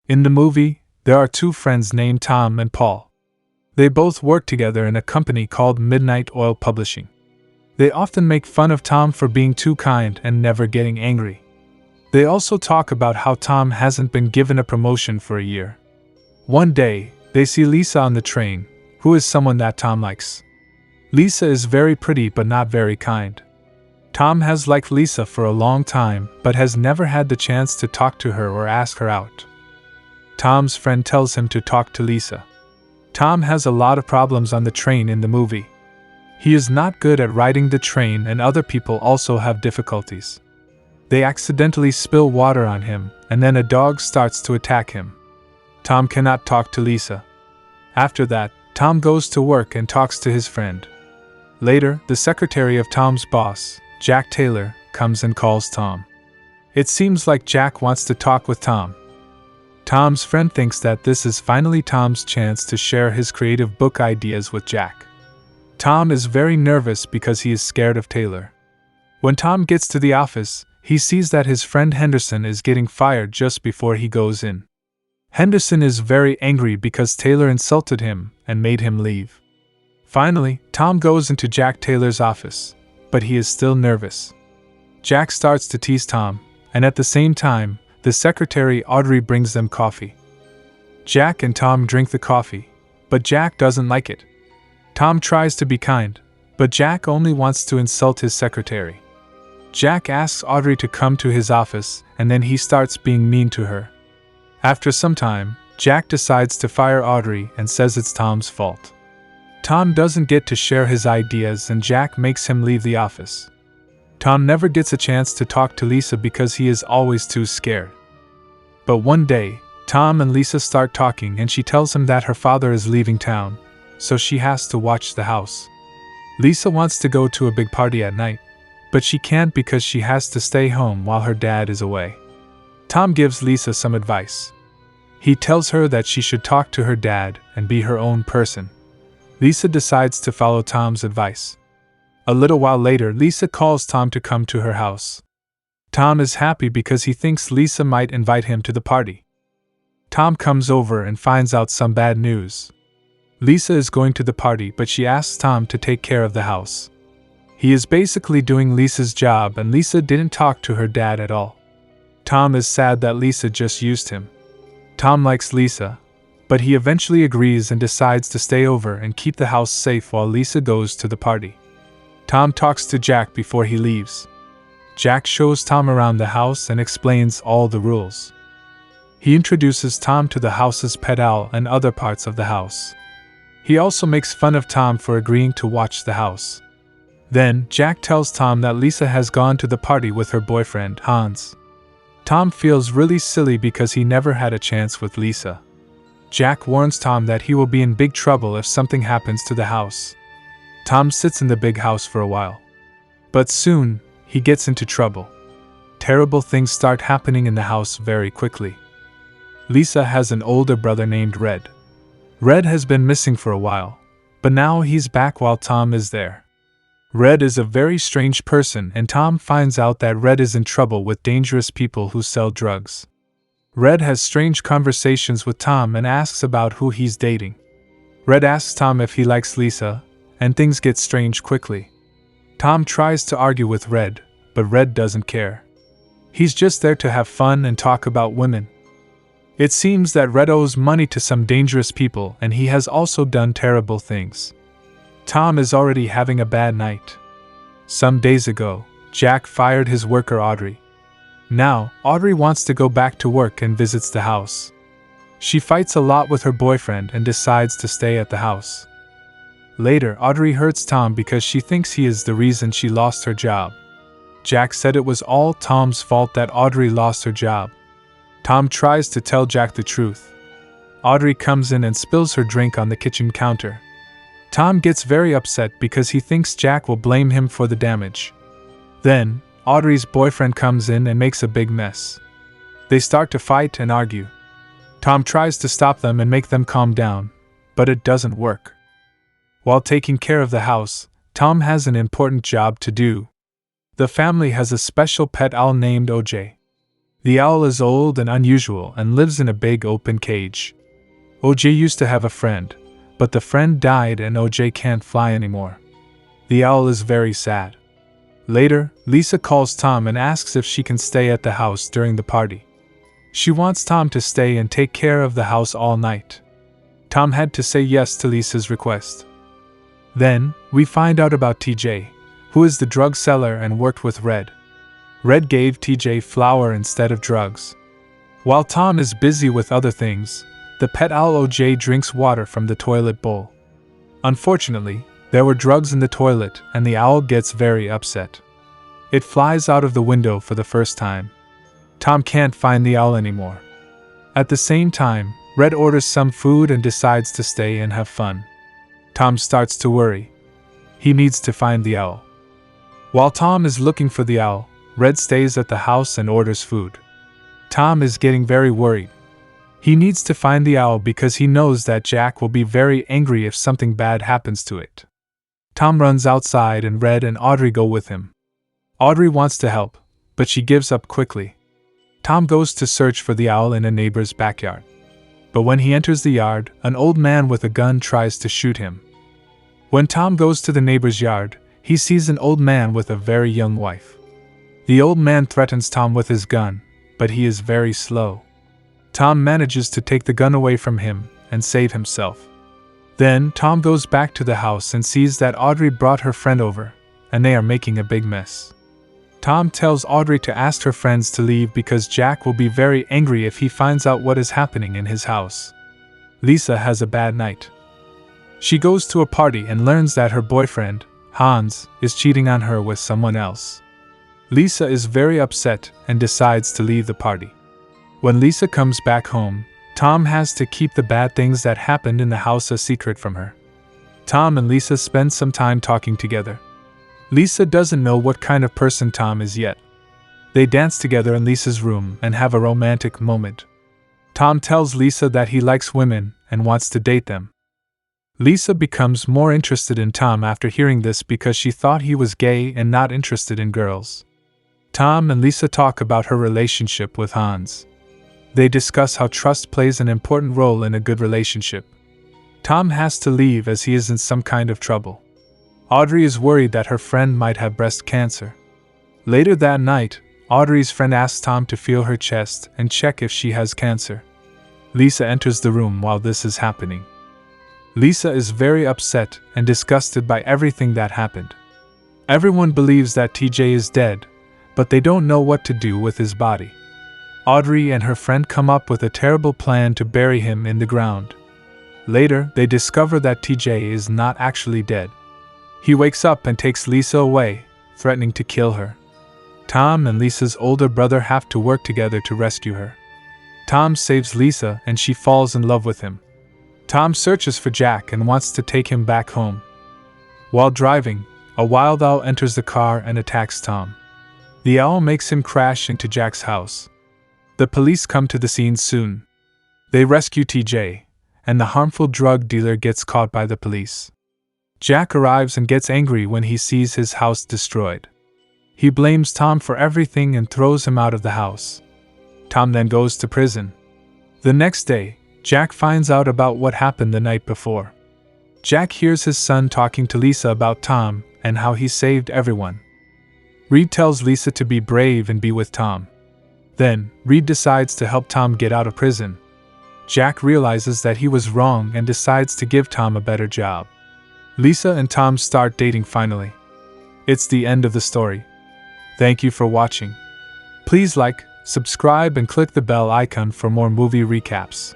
In the movie, there are two friends named Tom and Paul. They both work together in a company called Midnight Oil Publishing. They often make fun of Tom for being too kind and never getting angry. They also talk about how Tom hasn't been given a promotion for a year. One day, they see Lisa on the train, who is someone that Tom likes. Lisa is very pretty but not very kind. Tom has liked Lisa for a long time but has never had the chance to talk to her or ask her out. Tom's friend tells him to talk to Lisa. Tom has a lot of problems on the train in the movie. He is not good at riding the train and other people also have difficulties. They accidentally spill water on him and then a dog starts to attack him. Tom cannot talk to Lisa. After that, Tom goes to work and talks to his friend. Later, the secretary of Tom's boss, Jack Taylor, comes and calls Tom. It seems like Jack wants to talk with Tom. Tom's friend thinks that this is finally Tom's chance to share his creative book ideas with Jack. Tom is very nervous because he is scared of Taylor. When Tom gets to the office, he sees that his friend Henderson is getting fired just before he goes in. Henderson is very angry because Taylor insulted him and made him leave. Finally, Tom goes into Jack Taylor's office, but he is still nervous. Jack starts to tease Tom, and at the same time, the secretary Audrey brings them coffee. Jack and Tom drink the coffee, but Jack doesn't like it. Tom tries to be kind, but Jack only wants to insult his secretary. Jack asks Audrey to come to his office, and then he starts being mean to her. After some time, Jack decides to fire Audrey and says it's Tom's fault. Tom doesn't get to share his ideas and Jack makes him leave the office. Tom never gets a chance to talk to Lisa because he is always too scared. But one day, Tom and Lisa start talking and she tells him that her father is leaving town, so she has to watch the house. Lisa wants to go to a big party at night, but she can't because she has to stay home while her dad is away. Tom gives Lisa some advice. He tells her that she should talk to her dad and be her own person. Lisa decides to follow Tom's advice. A little while later, Lisa calls Tom to come to her house. Tom is happy because he thinks Lisa might invite him to the party. Tom comes over and finds out some bad news. Lisa is going to the party, but she asks Tom to take care of the house. He is basically doing Lisa's job and Lisa didn't talk to her dad at all. Tom is sad that Lisa just used him. Tom likes Lisa, but he eventually agrees and decides to stay over and keep the house safe while Lisa goes to the party. Tom talks to Jack before he leaves. Jack shows Tom around the house and explains all the rules. He introduces Tom to the house's pet owl and other parts of the house. He also makes fun of Tom for agreeing to watch the house. Then, Jack tells Tom that Lisa has gone to the party with her boyfriend, Hans. Tom feels really silly because he never had a chance with Lisa. Jack warns Tom that he will be in big trouble if something happens to the house. Tom sits in the big house for a while. But soon, he gets into trouble. Terrible things start happening in the house very quickly. Lisa has an older brother named Red. Red has been missing for a while, but now he's back while Tom is there. Red is a very strange person and Tom finds out that Red is in trouble with dangerous people who sell drugs. Red has strange conversations with Tom and asks about who he's dating. Red asks Tom if he likes Lisa, and things get strange quickly. Tom tries to argue with Red, but Red doesn't care. He's just there to have fun and talk about women. It seems that Red owes money to some dangerous people and he has also done terrible things. Tom is already having a bad night. Some days ago, Jack fired his worker Audrey. Now, Audrey wants to go back to work and visits the house. She fights a lot with her boyfriend and decides to stay at the house. Later, Audrey hurts Tom because she thinks he is the reason she lost her job. Jack said it was all Tom's fault that Audrey lost her job. Tom tries to tell Jack the truth. Audrey comes in and spills her drink on the kitchen counter. Tom gets very upset because he thinks Jack will blame him for the damage. Then, Audrey's boyfriend comes in and makes a big mess. They start to fight and argue. Tom tries to stop them and make them calm down, but it doesn't work. While taking care of the house, Tom has an important job to do. The family has a special pet owl named OJ. The owl is old and unusual and lives in a big open cage. OJ used to have a friend, but the friend died and OJ can't fly anymore. The owl is very sad. Later, Lisa calls Tom and asks if she can stay at the house during the party. She wants Tom to stay and take care of the house all night. Tom had to say yes to Lisa's request. Then, we find out about TJ, who is the drug seller and worked with Red. Red gave TJ flour instead of drugs. While Tom is busy with other things, the pet owl OJ drinks water from the toilet bowl. Unfortunately, there were drugs in the toilet and the owl gets very upset. It flies out of the window for the first time. Tom can't find the owl anymore. At the same time, Red orders some food and decides to stay and have fun. Tom starts to worry. He needs to find the owl. While Tom is looking for the owl, Red stays at the house and orders food. Tom is getting very worried. He needs to find the owl because he knows that Jack will be very angry if something bad happens to it. Tom runs outside and Red and Audrey go with him. Audrey wants to help, but she gives up quickly. Tom goes to search for the owl in a neighbor's backyard. But when he enters the yard, an old man with a gun tries to shoot him. When Tom goes to the neighbor's yard, he sees an old man with a very young wife. The old man threatens Tom with his gun, but he is very slow. Tom manages to take the gun away from him and save himself. Then Tom goes back to the house and sees that Audrey brought her friend over, and they are making a big mess. Tom tells Audrey to ask her friends to leave because Jack will be very angry if he finds out what is happening in his house. Lisa has a bad night. She goes to a party and learns that her boyfriend, Hans, is cheating on her with someone else. Lisa is very upset and decides to leave the party. When Lisa comes back home, Tom has to keep the bad things that happened in the house a secret from her. Tom and Lisa spend some time talking together. Lisa doesn't know what kind of person Tom is yet. They dance together in Lisa's room and have a romantic moment. Tom tells Lisa that he likes women and wants to date them. Lisa becomes more interested in Tom after hearing this because she thought he was gay and not interested in girls. Tom and Lisa talk about her relationship with Hans. They discuss how trust plays an important role in a good relationship. Tom has to leave as he is in some kind of trouble. Audrey is worried that her friend might have breast cancer. Later that night, Audrey's friend asks Tom to feel her chest and check if she has cancer. Lisa enters the room while this is happening. Lisa is very upset and disgusted by everything that happened. Everyone believes that TJ is dead, but they don't know what to do with his body. Audrey and her friend come up with a terrible plan to bury him in the ground. Later, they discover that TJ is not actually dead. He wakes up and takes Lisa away, threatening to kill her. Tom and Lisa's older brother have to work together to rescue her. Tom saves Lisa and she falls in love with him. Tom searches for Jack and wants to take him back home. While driving, a wild owl enters the car and attacks Tom. The owl makes him crash into Jack's house. The police come to the scene soon. They rescue TJ, and the harmful drug dealer gets caught by the police. Jack arrives and gets angry when he sees his house destroyed. He blames Tom for everything and throws him out of the house. Tom then goes to prison. The next day, Jack finds out about what happened the night before. Jack hears his son talking to Lisa about Tom and how he saved everyone. Reed tells Lisa to be brave and be with Tom. Then, Reed decides to help Tom get out of prison. Jack realizes that he was wrong and decides to give Tom a better job. Lisa and Tom start dating finally. It's the end of the story. Thank you for watching. Please like, subscribe and click the bell icon for more movie recaps.